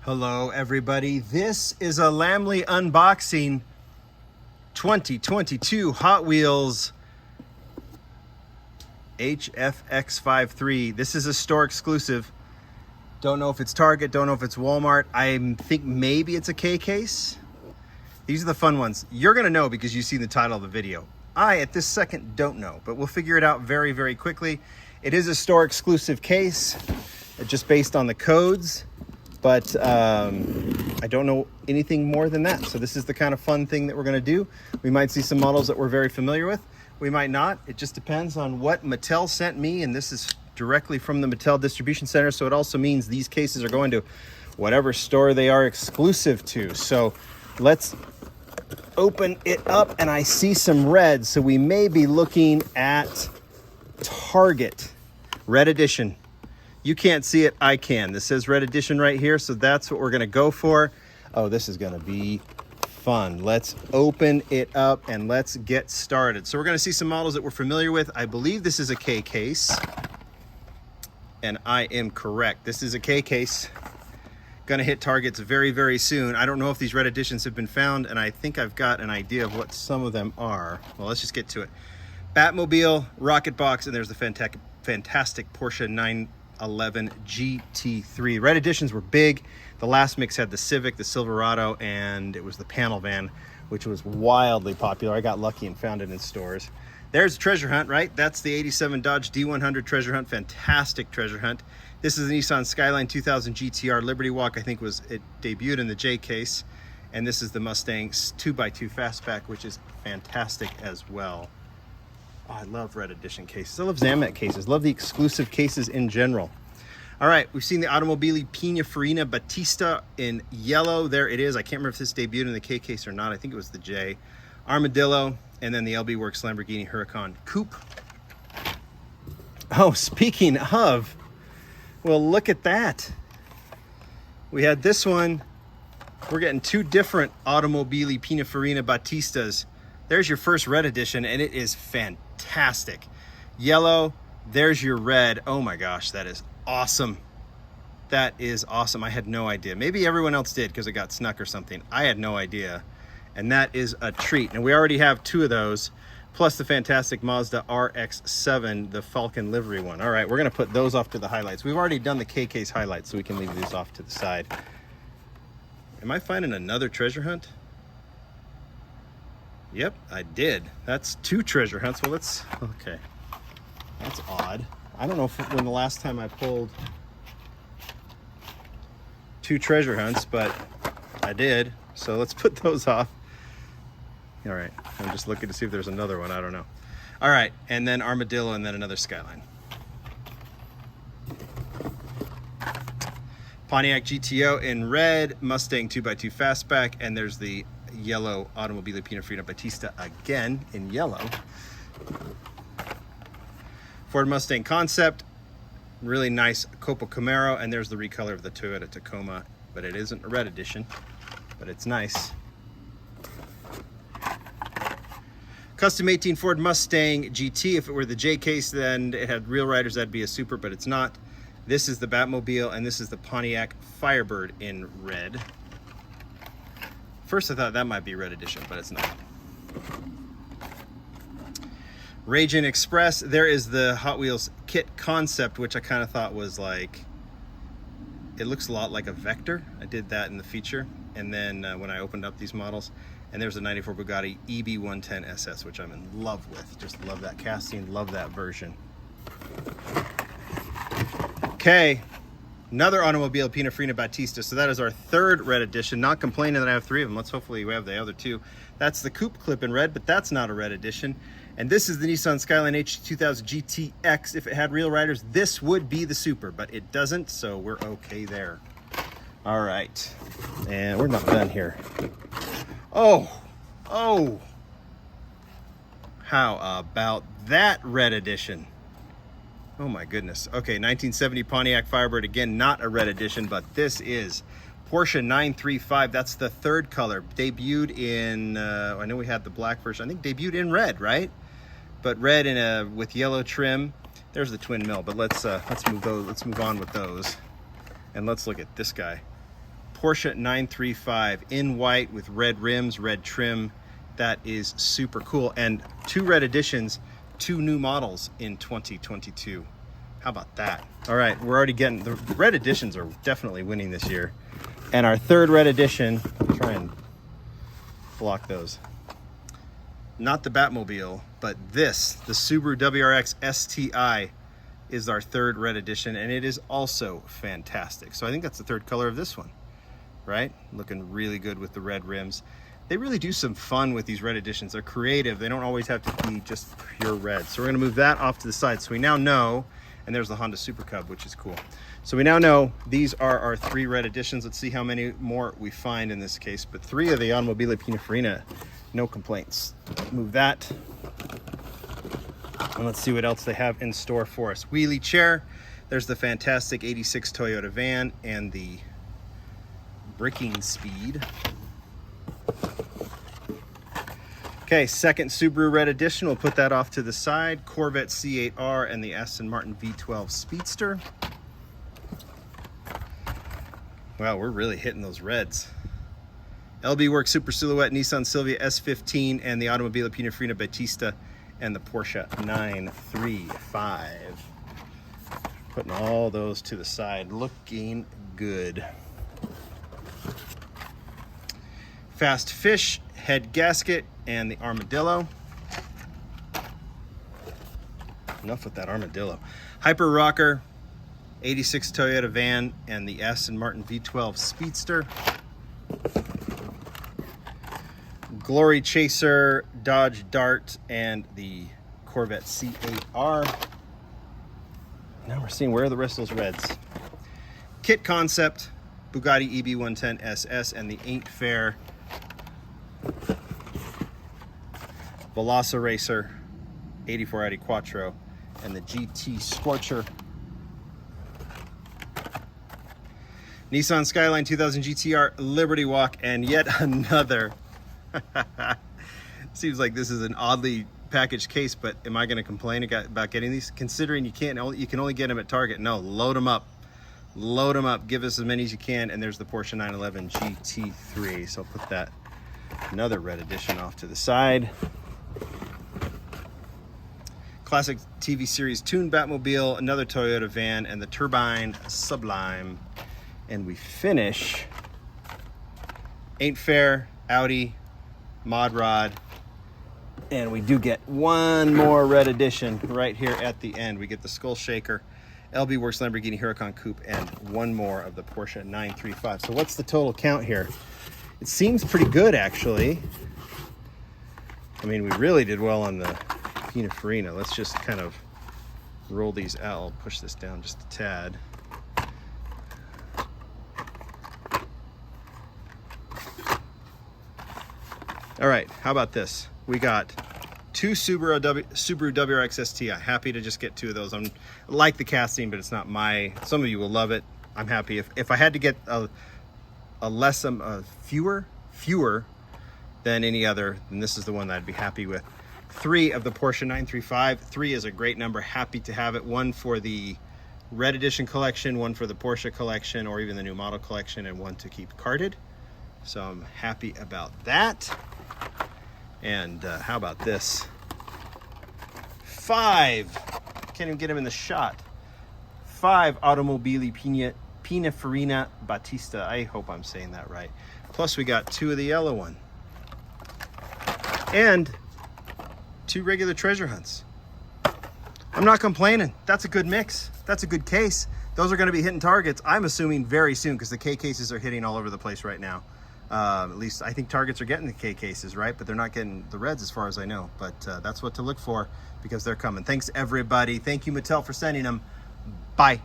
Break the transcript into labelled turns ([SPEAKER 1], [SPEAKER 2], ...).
[SPEAKER 1] Hello everybody, this is a Lamley unboxing 2022 Hot Wheels HFX53. This is a store exclusive. Don't know if it's Target, don't know if it's Walmart. I think maybe it's a K case. These are the fun ones. You're gonna know because you've seen the title of the video. I, at this second, don't know, but we'll figure it out very, very quickly. It is a store exclusive case, just based on the codes. But I don't know anything more than that. So this is the kind of fun thing that we're gonna do. We might see some models that we're very familiar with. We might not. It just depends on what Mattel sent me, and this is directly from the Mattel distribution center. So it also means these cases are going to whatever store they are exclusive to. So let's open it up, and I see some red. So we may be looking at Target, Red Edition. You can't see it, I can. This says Red Edition right here, so that's what we're gonna go for. Oh, this is gonna be fun. Let's open it up and let's get started. So we're gonna see some models that we're familiar with. I believe this is a K case, and I am correct. This is a K case. Gonna hit Targets very, very soon. I don't know if these Red Editions have been found, and I think I've got an idea of what some of them are. Well, let's just get to it. Batmobile, Rocket Box, and there's the fantastic Porsche 911 GT3. Red Editions were big. The last mix had the Civic, the Silverado, and it was the panel van, which was wildly popular. I got lucky and found it in stores. There's a treasure hunt, right? That's the 87 Dodge D100 treasure hunt. Fantastic treasure hunt. This is the Nissan Skyline 2000 GTR Liberty Walk. I think it debuted in the J case. And this is the Mustang 2x2 Fastback, which is fantastic as well. Oh, I love Red Edition cases. I love Zamet cases. Love the exclusive cases in general. All right, we've seen the Automobili Pininfarina Battista in yellow. There it is. I can't remember if this debuted in the K case or not. I think it was the J. Armadillo, and then the LB Works Lamborghini Huracan Coupe. Oh, speaking of, well, look at that. We had this one. We're getting two different Automobili Pininfarina Battistas. There's your first Red Edition, and it is fantastic. Yellow, there's your red. Oh my gosh, that is awesome. That is awesome. I had no idea. Maybe everyone else did because it got snuck or something. I had no idea. And that is a treat. And we already have two of those, plus the fantastic Mazda RX-7, the Falcon livery one. All right, we're gonna put those off to the highlights. We've already done the K case highlights, so we can leave these off to the side. Am I finding another treasure hunt? Yep, I did. That's two treasure hunts. Well, okay. That's odd. I don't know when the last time I pulled two treasure hunts, but I did. So let's put those off. All right, I'm just looking to see if there's another one. I don't know. All right, and then Armadillo, and then another Skyline. Pontiac GTO in red, Mustang 2x2 Fastback, and there's the yellow Automobili Pininfarina Battista again in yellow. Ford Mustang Concept, really nice Copa Camaro, and there's the recolor of the Toyota Tacoma, but it isn't a Red Edition, but it's nice. Custom 18 Ford Mustang GT. If it were the J case, then it had real riders, that'd be a Super, but it's not. This is the Batmobile, and this is the Pontiac Firebird in red. First I thought that might be Red Edition, but it's not. Raging Express, there is the Hot Wheels Kit Concept, which I kind of thought was like, it looks a lot like a Vector. I did that in the feature. And then when I opened up these models, and there's a 94 Bugatti EB110 SS, which I'm in love with. Just love that casting, love that version. Okay. Another Automobile Pininfarina Battista. So that is our third Red Edition. Not complaining that I have three of them. Let's hopefully we have the other two. That's the Coupe Clip in red, but that's not a Red Edition. And this is the Nissan Skyline H2000 GTX. If it had real riders, this would be the Super, but it doesn't, so we're okay there. All right, and we're not done here. Oh, how about that Red Edition? Oh my goodness. Okay, 1970 Pontiac Firebird. Again, not a Red Edition, but this is Porsche 935. That's the third color. Debuted in, I know we had the black version. I think debuted in red, right? But red in with yellow trim. There's the twin mill, but let's move on with those. And let's look at this guy. Porsche 935 in white with red rims, red trim. That is super cool. And 2 red editions, 2 new models in 2022. How about that? All right, we're already getting, the red editions are definitely winning this year. And our 3rd red edition, try and block those. Not the Batmobile, but this, the Subaru WRX STI is our 3rd red edition, and it is also fantastic. So I think that's the 3rd color of this one, right? Looking really good with the red rims. They really do some fun with these red editions. They're creative. They don't always have to be just pure red. So we're gonna move that off to the side. So we now know, and there's the Honda Super Cub, which is cool. So we now know these are our 3 red editions. Let's see how many more we find in this case. But 3 of the Automobile Pininfarina, no complaints. Move that. And let's see what else they have in store for us. Wheelie chair. There's the fantastic 86 Toyota van and the braking speed. Okay, 2nd Subaru red edition. We'll put that off to the side. Corvette C8R and the Aston Martin V12 Speedster. Wow, we're really hitting those reds. LB Works Super Silhouette, Nissan Silvia S15, and the Automobile Pininfarina Battista, and the Porsche 935. Putting all those to the side, looking good. Fast Fish, head gasket, and the Armadillo. Enough with that Armadillo. Hyper Rocker, 86 Toyota van, and the Aston Martin V12 Speedster. Glory Chaser, Dodge Dart, and the Corvette C8R. Now we're seeing where are the rest of those reds. Kit Concept, Bugatti EB110 SS, and the Ain't Fair Velociracer 8480 Quattro, and the GT Scorcher. Nissan Skyline 2000 GTR Liberty Walk, and yet another. Seems like this is an oddly packaged case, but am I going to complain about getting these? Considering you can only get them at Target. No, load them up. Load them up. Give us as many as you can. And there's the Porsche 911 GT3. So I'll put that, another red edition, off to the side. Classic TV series tuned Batmobile, another Toyota van, and the Turbine Sublime. And we finish Ain't Fair, Audi, Mod Rod, and we do get one more red edition right here at the end. We get the Skull Shaker, LB Works Lamborghini Huracan Coupe, and one more of the Porsche 935. So what's the total count here? It seems pretty good, actually. I mean, we really did well on the Pininfarina. Let's just kind of roll these out. I'll push this down just a tad. All right, how about this? We got 2 Subaru WRX STI. Happy to just get 2 of those. I like the casting, but it's not my. Some of you will love it. I'm happy. If I had to get fewer than any other, then this is the one that I'd be happy with. 3 of the Porsche 935. 3 is a great number. Happy to have it. 1 for the Red Edition collection, 1 for the Porsche collection, or even the new model collection, and 1 to keep carded. So I'm happy about that. And how about this? 5. Can't even get him in the shot. 5 Automobile Pininfarina Battista. I hope I'm saying that right. Plus we got 2 of the yellow one. And 2 regular treasure hunts. I'm not complaining. That's a good mix. That's a good case. Those are going to be hitting targets, I'm assuming, very soon, because the K cases are hitting all over the place right now. At least I think Targets are getting the K cases, right? But they're not getting the reds as far as I know. But that's what to look for, because they're coming. Thanks, everybody. Thank you, Mattel, for sending them. Bye.